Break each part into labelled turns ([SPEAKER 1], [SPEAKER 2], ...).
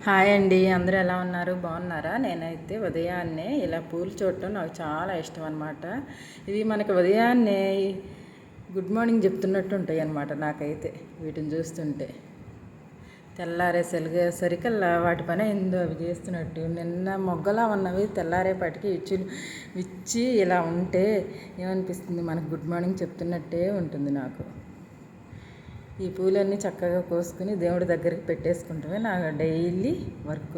[SPEAKER 1] Hi అండి, అందరూ ఎలా ఉన్నారు? బాగున్నారా? నేనైతే ఉదయాన్నే ఇలా పూలు చూడటం నాకు చాలా ఇష్టం అనమాట. ఇవి మనకి ఉదయాన్నే గుడ్ మార్నింగ్ చెప్తున్నట్టు ఉంటాయి అన్నమాట. నాకైతే వీటిని చూస్తుంటే తెల్లారే సరికల్లా వాటి పని ఏందో అవి చేస్తున్నట్టు. నిన్న మొగ్గలా ఉన్నవి తెల్లారేపాటికి విచ్చి ఇలా ఉంటే ఏమనిపిస్తుంది, మనకు గుడ్ మార్నింగ్ చెప్తున్నట్టే ఉంటుంది నాకు. ఈ పూలన్నీ చక్కగా కోసుకుని దేవుడి దగ్గరికి పెట్టేసుకుంటామే నా డైలీ వర్క్.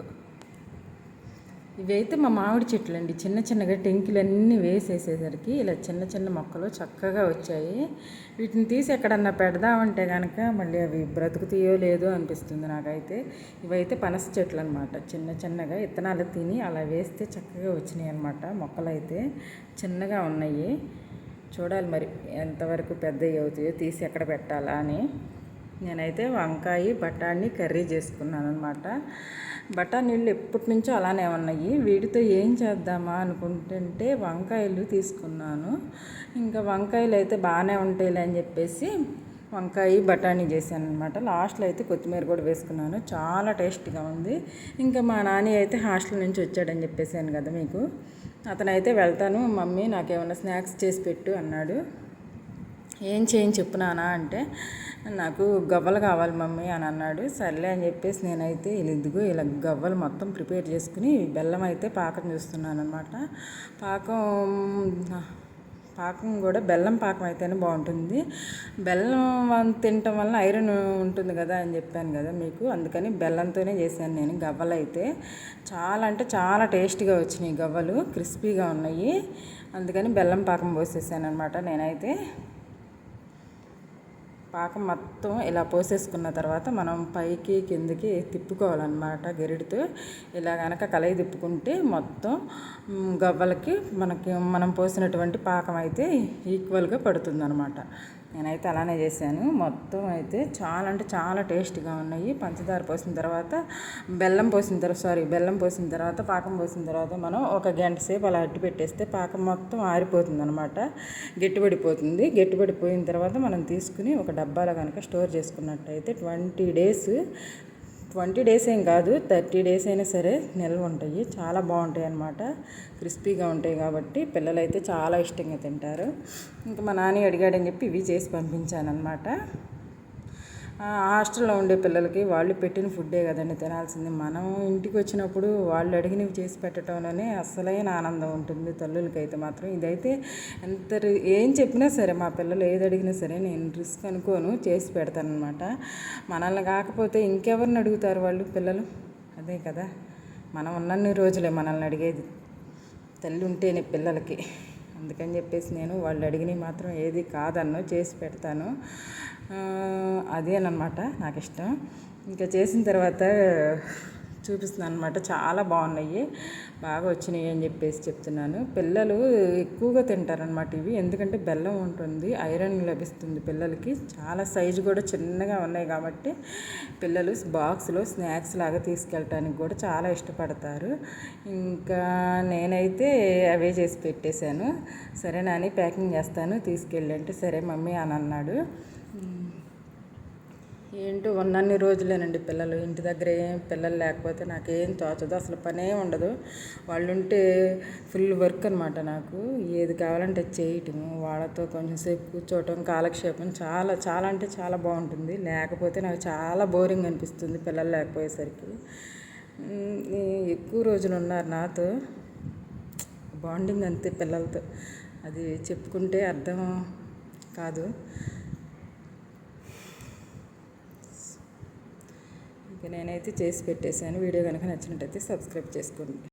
[SPEAKER 1] ఇవైతే మా మామిడి చెట్లు అండి. చిన్న చిన్నగా టెంకులన్నీ వేసేసేసరికి ఇలా చిన్న చిన్న మొక్కలు చక్కగా వచ్చాయి. వీటిని తీసి ఎక్కడన్నా పెడదామంటే కనుక మళ్ళీ అవి బ్రతుకుతాయో లేదో అనిపిస్తుంది నాకైతే. ఇవైతే పనస చెట్లు అనమాట. చిన్న చిన్నగా విత్తనాలు తిని అలా వేస్తే చక్కగా వచ్చినాయి అనమాట. మొక్కలు అయితే చిన్నగా ఉన్నాయి. చూడాలి మరి ఎంతవరకు పెద్దవి అవుతాయో, తీసి ఎక్కడ పెట్టాలా అని. నేనైతే వంకాయ బఠానీ కర్రీ చేసుకున్నాను అనమాట. బఠానీళ్ళు ఎప్పటి నుంచో అలానే ఉన్నాయి. వీటితో ఏం చేద్దామా అనుకుంటుంటే వంకాయలు తీసుకున్నాను. ఇంకా వంకాయలు అయితే బాగానే ఉంటాయిలే అని చెప్పేసి వంకాయ బఠానీ చేశాను అనమాట. లాస్ట్లో అయితే కొత్తిమీర కూడా వేసుకున్నాను. చాలా టేస్ట్గా ఉంది. ఇంకా మా నాని అయితే హాస్టల్ నుంచి వచ్చాడని చెప్పేసాను కదా మీకు. అతనైతే వెళ్తాను మమ్మీ నాకేమన్నా స్నాక్స్ చేసి పెట్టు అన్నాడు. ఏం చేయని చెప్పు నాన్న అంటే, నాకు గవ్వలు కావాలి మమ్మీ అని అన్నాడు. సర్లే అని చెప్పేసి నేనైతే ఇదిగో ఇలా గవ్వలు మొత్తం ప్రిపేర్ చేసుకుని బెల్లం అయితే పాకం చూస్తున్నాను అనమాట. పాకం కూడా బెల్లం పాకం అయితేనే బాగుంటుంది. బెల్లం తినటం వల్ల ఐరన్ ఉంటుంది కదా అని చెప్పాను కదా మీకు. అందుకని బెల్లంతోనే చేశాను నేను. గవ్వలు అయితే చాలా అంటే చాలా టేస్ట్గా వచ్చినాయి. గవ్వలు క్రిస్పీగా ఉన్నాయి. అందుకని బెల్లం పాకం పోసేసాను అనమాట. నేనైతే పాకం మొత్తం ఇలా పోసేసుకున్న తర్వాత మనం పైకి కిందకి తిప్పుకోవాలన్నమాట గెరిటితో. ఇలా కనుక కలయి తిప్పుకుంటే మొత్తం గవ్వలకి మనం పోసినటువంటి పాకం అయితే ఈక్వల్గా పడుతుందన్నమాట. నేనైతే అలానే చేశాను. మొత్తం అయితే చాలా అంటే చాలా టేస్ట్గా ఉన్నాయి. పంచదార పోసిన తర్వాత బెల్లం పోసిన తర్వాత పాకం పోసిన తర్వాత మనం ఒక గంట సేపు అలా అడ్డు పెట్టేస్తే పాకం మొత్తం ఆరిపోతుంది అనమాట. గట్టిపడిపోయిన తర్వాత మనం తీసుకుని ఒక డబ్బాలో కనుక స్టోర్ చేసుకున్నట్టయితే 20 డేస్ ఏం కాదు, 30 డేస్ అయినా సరే నిల్వ ఉంటాయి. చాలా బాగుంటాయి అన్నమాట. క్రిస్పీగా ఉంటాయి కాబట్టి పిల్లలైతే చాలా ఇష్టంగా తింటారు. ఇంకా మా నాని అడిగాడని చెప్పి ఇవి చేసి పంపించానమాట. హాస్టల్లో ఉండే పిల్లలకి వాళ్ళు పెట్టిన ఫుడ్డే కదండి తినాల్సింది. మనం ఇంటికి వచ్చినప్పుడు వాళ్ళు అడిగినవి చేసి పెట్టడంలోనే అసలైన ఆనందం ఉంటుంది తల్లులకైతే మాత్రం. ఇదైతే ఏం చెప్పినా సరే మా పిల్లలు ఏది అడిగినా సరే నేను రిస్క్ అనుకోను, చేసి పెడతానమాట. మనల్ని కాకపోతే ఇంకెవరిని అడుగుతారు వాళ్ళు పిల్లలు? అదే కదా, మనం ఉన్నన్ని రోజులే మనల్ని అడిగేది. తల్లి ఉంటేనే పిల్లలకి. అందుకని చెప్పేసి నేను వాళ్ళు అడిగినవి మాత్రం ఏది కాదన్నో చేసి పెడతాను. అదేనమాట నాకు ఇష్టం. ఇంకా చేసిన తర్వాత చూపిస్తున్నాను అనమాట. చాలా బాగున్నాయి, బాగా వచ్చినాయి అని చెప్పేసి చెప్తున్నాను. పిల్లలు ఎక్కువగా తింటారనమాట ఇవి. ఎందుకంటే బెల్లం ఉంటుంది, ఐరన్ లభిస్తుంది పిల్లలకి. చాలా సైజు కూడా చిన్నగా ఉన్నాయి కాబట్టి పిల్లలు బాక్స్లో స్నాక్స్ లాగా తీసుకెళ్ళటానికి కూడా చాలా ఇష్టపడతారు. ఇంకా నేనైతే అవే చేసి పెట్టేశాను. సరే నాని ప్యాకింగ్ చేస్తాను తీసుకెళ్ళి అంటే, సరే మమ్మీ అని అన్నాడు. ఏంటో ఉన్నన్ని రోజులేనండి పిల్లలు. ఇంటి దగ్గర ఏం పిల్లలు లేకపోతే నాకేం తోచదు, అసలు పనే ఉండదు. వాళ్ళు ఉంటే ఫుల్ వర్క్ అనమాట నాకు. ఏది కావాలంటే చేయటము, వాళ్ళతో కొంచెం సేపు కూర్చోవటం, కాలక్షేపం చాలా చాలా అంటే చాలా బాగుంటుంది. లేకపోతే నాకు చాలా బోరింగ్ అనిపిస్తుంది పిల్లలు లేకపోయేసరికి. ఎక్కువ రోజులు ఉన్నారు నాతో, బాండింగ్ అంతే పిల్లలతో. అది చెప్పుకుంటే అర్థం కాదు. నేనైతే చేసి పెట్టేశాను. వీడియో కనుక నచ్చినట్టయితే సబ్స్క్రైబ్ చేసుకోండి.